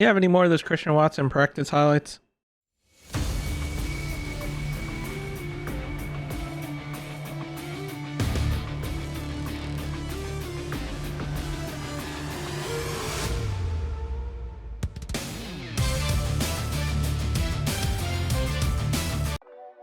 You have any more of those Christian Watson practice highlights?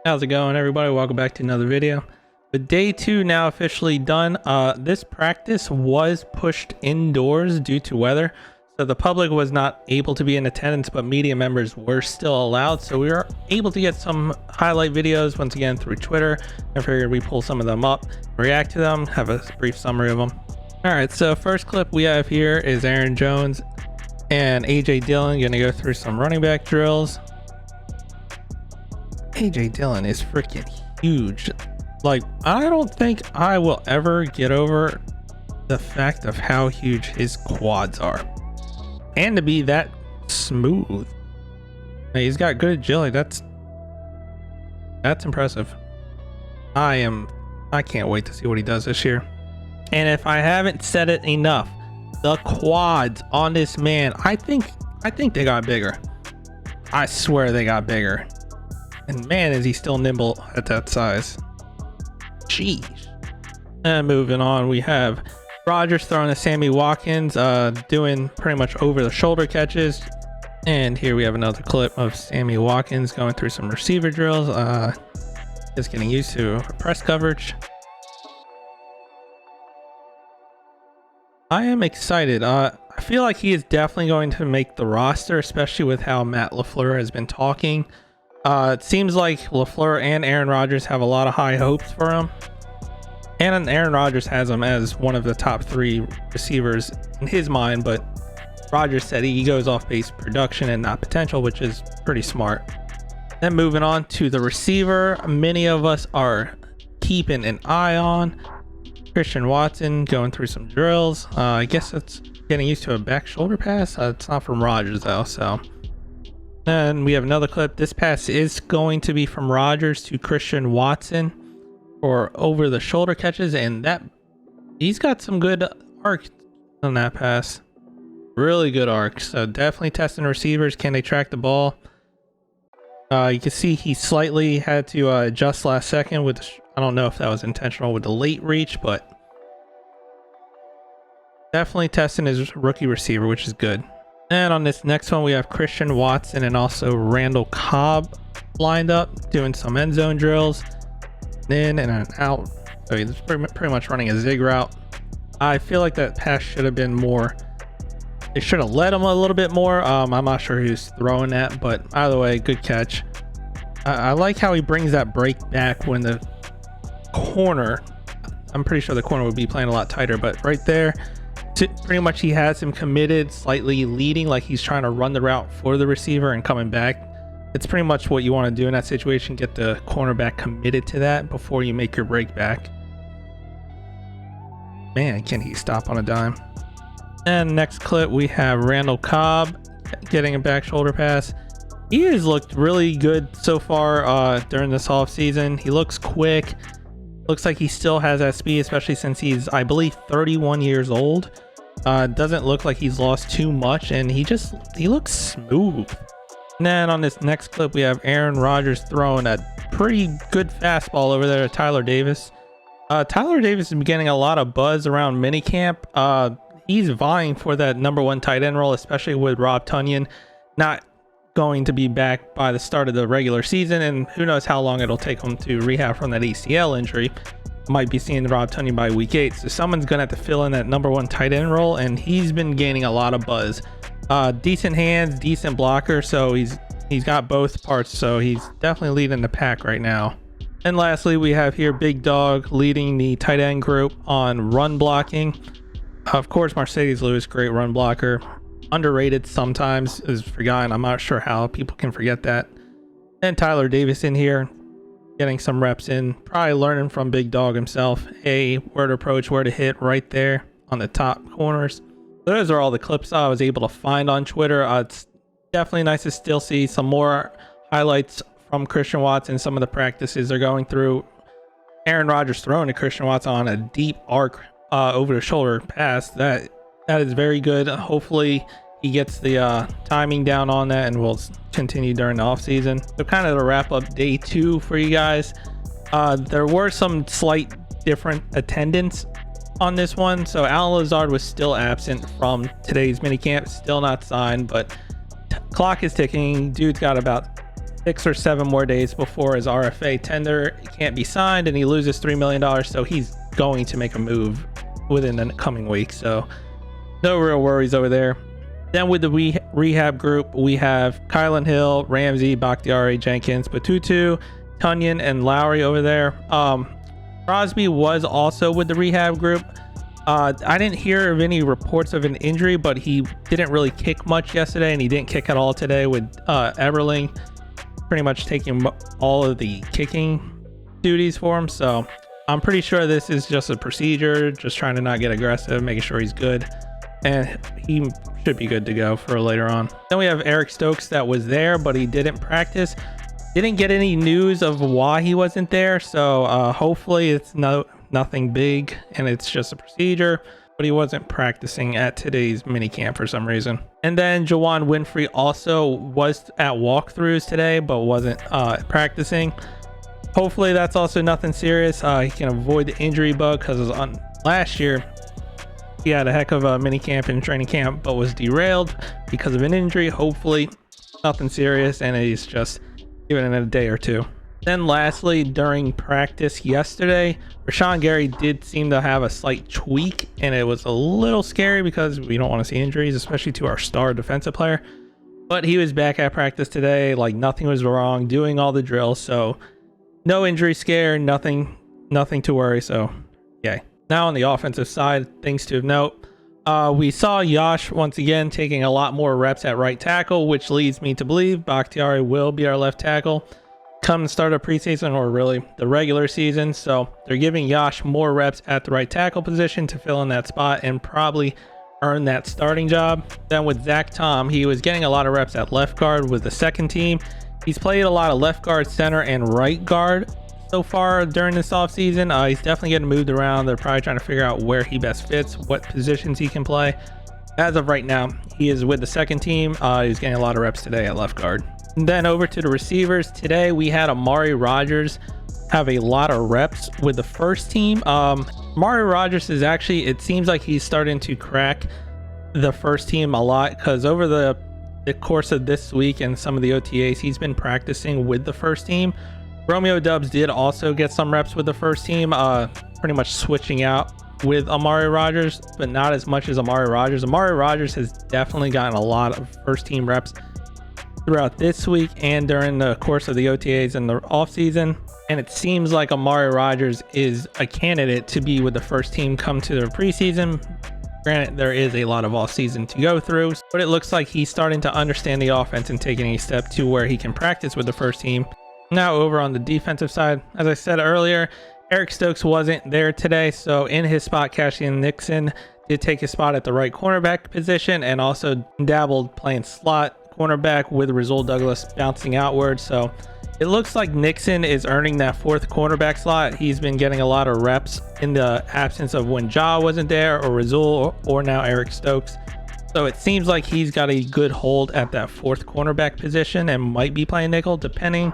How's it going, everybody? Welcome back to another video. With day 2 now officially done, this practice was pushed indoors due to weather, so the public was not able to be in attendance, but media members were still allowed, so we were able to get some highlight videos once again through Twitter. I figured we pull some of them up, react to them, have a brief summary of them. All right, so first clip we have here is Aaron Jones and AJ Dillon gonna go through some running back drills. AJ Dillon is freaking huge. Like, I don't think I will ever get over the fact of how huge his quads are, and to be that smooth. He's got good agility. That's impressive. I can't wait to see what he does this year. And if I haven't said it enough, the quads on this man, I think they got bigger. I swear they got bigger. And man, is he still nimble at that size. Jeez. And moving on, we have Rodgers throwing to Sammy Watkins, doing pretty much over the shoulder catches. And here we have another clip of Sammy Watkins going through some receiver drills, just getting used to press coverage. I am excited. I feel like he is definitely going to make the roster, especially with how Matt LaFleur has been talking. It seems like LaFleur and Aaron Rodgers have a lot of high hopes for him, and Aaron Rodgers has him as one of the top 3 receivers in his mind, but Rodgers said he goes off base production and not potential, which is pretty smart. Then moving on to the receiver, many of us are keeping an eye on Christian Watson, going through some drills. I guess it's getting used to a back shoulder pass. It's not from Rodgers though, so. Then we have another clip. This pass is going to be from Rodgers to Christian Watson for over the shoulder catches, and that he's got some good arc on that pass. Really good arc. So definitely testing receivers. Can they track the ball? You can see he slightly had to adjust last second with, I don't know if that was intentional with the late reach, but definitely testing his rookie receiver, which is good. And on this next one, we have Christian Watson and also Randall Cobb lined up, doing some end zone drills, in and an out. So he's pretty much running a zig route. I feel like that pass should have been more. They should have let him a little bit more. I'm not sure who's throwing that, but either way, good catch. I like how he brings that break back when the corner, I'm pretty sure the corner would be playing a lot tighter, but right there, pretty much he has him committed, slightly leading, like he's trying to run the route for the receiver and coming back. It's pretty much what you want to do in that situation, get the cornerback committed to that before you make your break back. Man, can he stop on a dime. And next clip, we have Randall Cobb getting a back shoulder pass. He has looked really good so far during this off season. He looks quick. Looks like he still has that speed, especially since he's, I believe, 31 years old. Doesn't look like he's lost too much, and he looks smooth. And then on this next clip, we have Aaron Rodgers throwing a pretty good fastball over there to Tyler Davis. Tyler Davis is getting a lot of buzz around minicamp. He's vying for that #1 tight end role, especially with Rob Tonyan not going to be back by the start of the regular season, and who knows how long it'll take him to rehab from that ACL injury. Might be seeing Rob Tonyan by week 8, so someone's gonna have to fill in that #1 tight end role, and he's been gaining a lot of buzz. Decent hands, decent blocker, so he's got both parts, so he's definitely leading the pack right now. And lastly, we have here Big Dog leading the tight end group on run blocking. Of course, Mercedes Lewis, great run blocker. Underrated sometimes, is forgotten. I'm not sure how people can forget that. And Tyler Davis in here, getting some reps in, probably learning from Big Dog himself. Where to approach, where to hit right there on the top corners. Those are all the clips I was able to find on Twitter. It's definitely nice to still see some more highlights from Christian Watson. Some of the practices they're going through. Aaron Rodgers throwing to Christian Watson on a deep arc over the shoulder pass. That is very good. Hopefully he gets the timing down on that, and will continue during the offseason. So kind of to wrap up day 2 for you guys, there were some slight different attendance on this one. So Alan Lazard was still absent from today's minicamp, still not signed, but clock is ticking. Dude's got about 6 or 7 more days before his RFA tender can't be signed, and he loses $3 million. So he's going to make a move within the coming week. So no real worries over there. Then with the rehab group, we have Kylan Hill, Ramsey, Bakhtiari, Jenkins, Batutu, Tunyon, and Lowry over there. Crosby was also with the rehab group. I didn't hear of any reports of an injury, but he didn't really kick much yesterday, and he didn't kick at all today, with Eberling pretty much taking all of the kicking duties for him. So I'm pretty sure this is just a procedure, just trying to not get aggressive, making sure he's good, and he should be good to go for later on. Then we have Eric Stokes that was there, but he didn't practice. Didn't get any news of why he wasn't there, so hopefully it's nothing big and it's just a procedure, but he wasn't practicing at today's minicamp for some reason. And then Jawan Winfrey also was at walkthroughs today, but wasn't practicing. Hopefully that's also nothing serious. He can avoid the injury bug, because on last year he had a heck of a minicamp and training camp, but was derailed because of an injury. Hopefully nothing serious, and he's just given it a day or 2. Then lastly, during practice yesterday, Rashawn Gary did seem to have a slight tweak, and it was a little scary because we don't want to see injuries, especially to our star defensive player. But he was back at practice today, like nothing was wrong, doing all the drills. So no injury scare, nothing to worry. So yeah. Now on the offensive side, things to note. We saw Yash once again taking a lot more reps at right tackle, which leads me to believe Bakhtiari will be our left tackle come the start of preseason, or really the regular season. So they're giving Yash more reps at the right tackle position to fill in that spot and probably earn that starting job. Then with Zach Tom, he was getting a lot of reps at left guard with the second team. He's played a lot of left guard, center, and right guard so far during this offseason. He's definitely getting moved around. They're probably trying to figure out where he best fits, what positions he can play. As of right now, he is with the second team. He's getting a lot of reps today at left guard. And then over to the receivers. Today we had Amari Rodgers have a lot of reps with the first team. Amari Rodgers is actually, it seems like he's starting to crack the first team a lot, because over the course of this week and some of the OTAs, he's been practicing with the first team. Romeo Dubs did also get some reps with the first team, pretty much switching out with Amari Rodgers, but not as much as Amari Rodgers. Amari Rodgers has definitely gotten a lot of first team reps throughout this week and during the course of the OTAs and the offseason. And it seems like Amari Rodgers is a candidate to be with the first team come to the preseason. Granted, there is a lot of offseason to go through, but it looks like he's starting to understand the offense and taking a step to where he can practice with the first team. Now over on the defensive side, as I said earlier, Eric Stokes wasn't there today, so in his spot, Cassian Nixon did take his spot at the right cornerback position, and also dabbled playing slot cornerback with Rasul Douglas bouncing outward. So it looks like Nixon is earning that fourth cornerback slot. He's been getting a lot of reps in the absence of when Ja wasn't there, or Rasul, or now Eric Stokes. So it seems like he's got a good hold at that fourth cornerback position and might be playing nickel, depending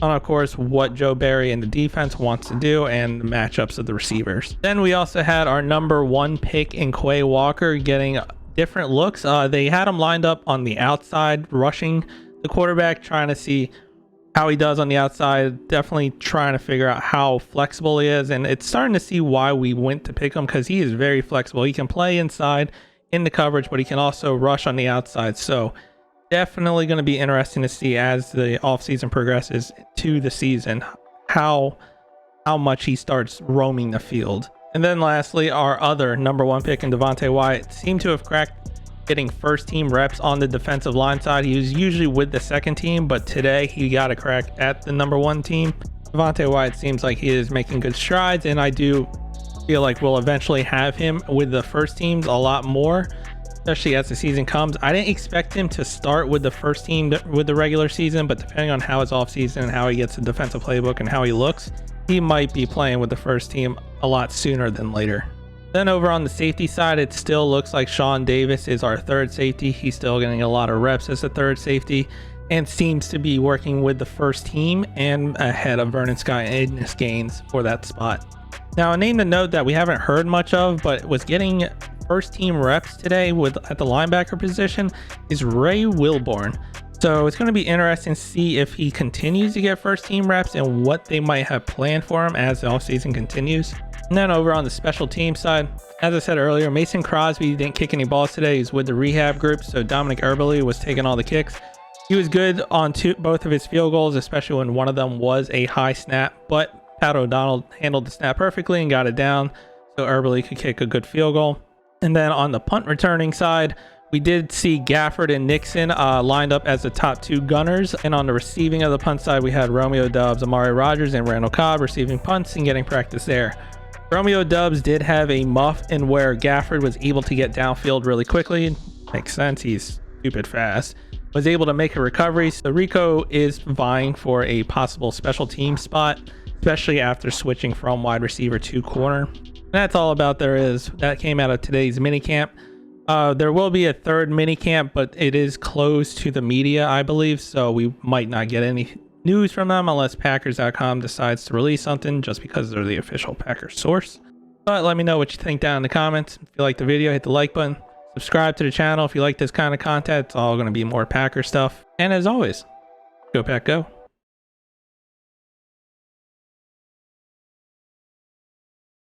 on, of course, what Joe Barry and the defense wants to do and the matchups of the receivers. Then we also had our number 1 pick in Quay Walker getting different looks. They had him lined up on the outside, rushing the quarterback, trying to see how he does on the outside. Definitely trying to figure out how flexible he is, and it's starting to see why we went to pick him, because he is very flexible. He can play inside in the coverage, but he can also rush on the outside. So definitely going to be interesting to see as the offseason progresses to the season how much he starts roaming the field. And then lastly, our other number 1 pick in Devontae Wyatt seemed to have cracked getting first team reps on the defensive line side. He was usually with the second team, but today he got a crack at the number 1 team. Devontae Wyatt seems like he is making good strides, and I do feel like we'll eventually have him with the first teams a lot more, especially as the season comes. I didn't expect him to start with the first team with the regular season, but depending on how his offseason and how he gets the defensive playbook and how he looks, he might be playing with the first team a lot sooner than later. Then over on the safety side, it still looks like Sean Davis is our third safety. He's still getting a lot of reps as a third safety and seems to be working with the first team and ahead of Vernon Scott and Agnes Gaines for that spot. Now, a name to note that we haven't heard much of, but was getting first team reps today at the linebacker position is Ray Wilborn. So it's going to be interesting to see if he continues to get first team reps and what they might have planned for him as the offseason continues. And then over on the special team side, as I said earlier, Mason Crosby didn't kick any balls today. He's with the rehab group, so Dominic Eberle was taking all the kicks. He was good on both of his field goals, especially when one of them was a high snap, but Pat O'Donnell handled the snap perfectly and got it down, so Eberle could kick a good field goal. And then on the punt returning side, we did see Gafford and Nixon lined up as the top two gunners. And on the receiving of the punt side, we had Romeo Doubs, Amari Rogers, and Randall Cobb receiving punts and getting practice there. Romeo Doubs did have a muff in where Gafford was able to get downfield really quickly. Makes sense, he's stupid fast. Was able to make a recovery, so Rico is vying for a possible special team spot, especially after switching from wide receiver to corner. And that's all about there is. That came out of today's minicamp. There will be a third minicamp, but it is closed to the media, I believe, so we might not get any news from them unless Packers.com decides to release something just because they're the official Packers source. But let me know what you think down in the comments. If you like the video, hit the like button. Subscribe to the channel if you like this kind of content. It's all going to be more Packer stuff. And as always, go Pack Go.